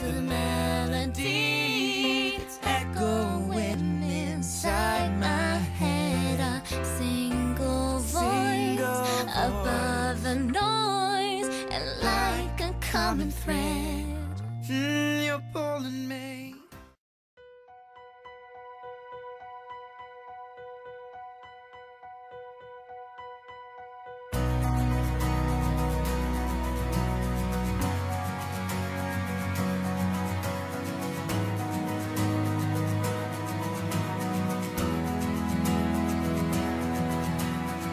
to the melody. It's echoing inside my head. A single voice above the noise, and like a common thread, you're pulling me.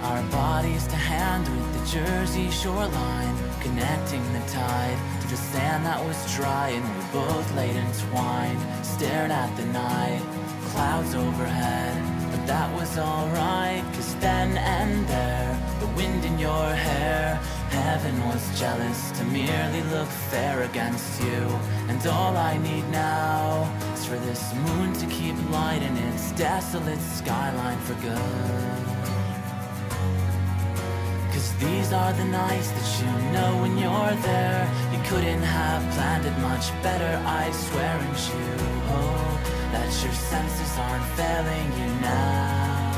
Our bodies to hand with the Jersey shoreline, connecting the tide to the sand that was dry, and we both laid entwined, stared at the night, clouds overhead. But that was alright, 'cause then and there, the wind in your hair, heaven was jealous to merely look fair against you. And all I need now is for this moon to keep lighting its desolate skyline for good. 'Cause these are the nights that you know when you're there, you couldn't have planned it much better, I swear. And you hope that your senses aren't failing you now.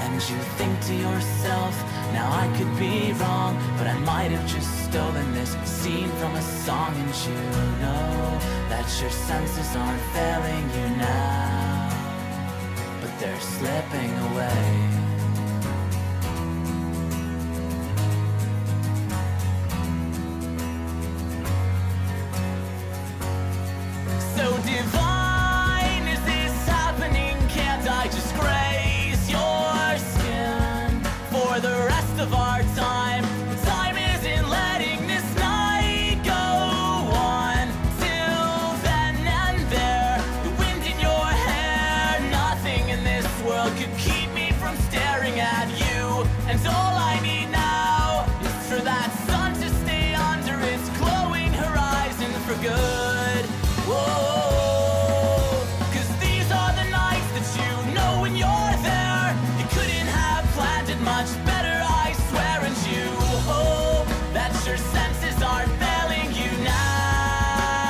And you think to yourself, now I could be wrong, but I might have just stolen this scene from a song. And you know that your senses aren't failing you now, but they're slipping away. So divine, is this happening? Can't I just graze your skin for the rest of our time? Time isn't letting this night go on. Till then and there, the wind in your hair, nothing in this world could keep me from staring at you. And all I need now is for that sun to stay under its glowing horizon for good. Whoa, 'cause these are the nights that you know when you're there, you couldn't have planned it much better, I swear. And you hope that your senses aren't failing you now.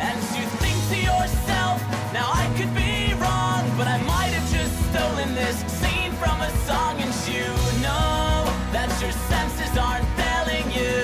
And you think to yourself, now I could be wrong, but I might have just stolen this scene from a song. And you know that your senses aren't failing you.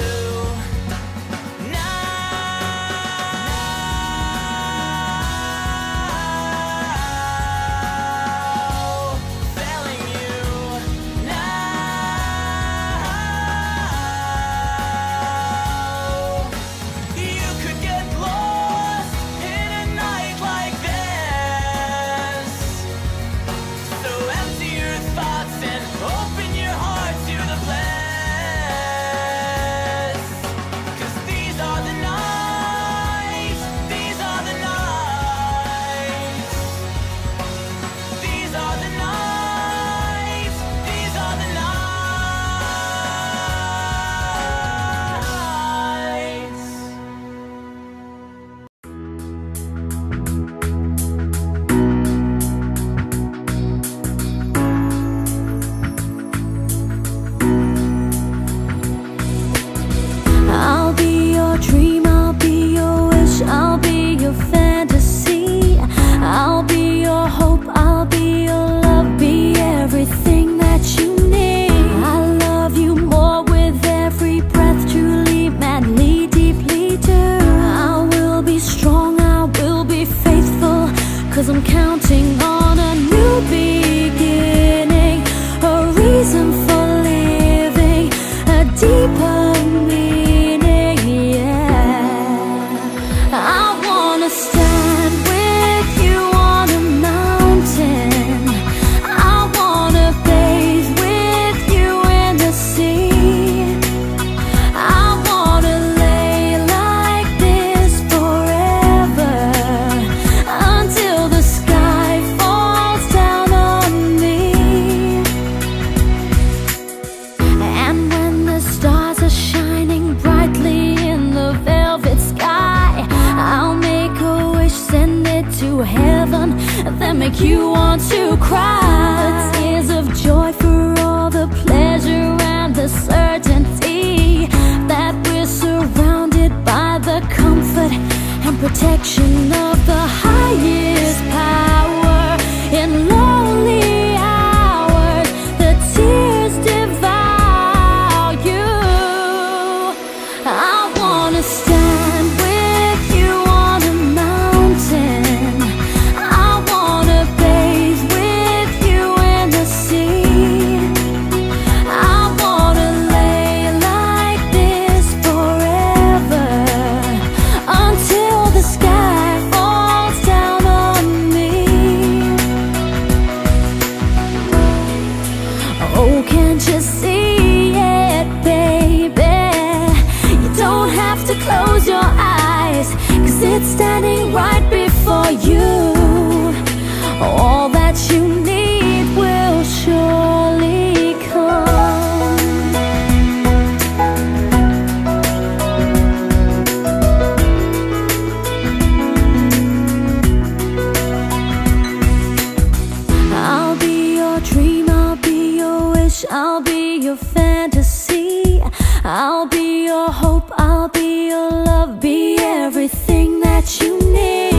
make you want to cry. The tears of joy for all the pleasure and the certainty that we're surrounded protection of the highest power. In lonely hours, the tears devour you. I wanna stand with you on a mountain. I wanna bathe with you in the sea. I wanna lay like this forever, until the sky falls down on me. Oh, can't you see it, baby? You don't have to close your eyes, 'cause it's standing right before you. All that you need will surely come. I'll be your dream, I'll be your wish, I'll be your fantasy. I'll be your hope, I'll be your love, be everything that you need.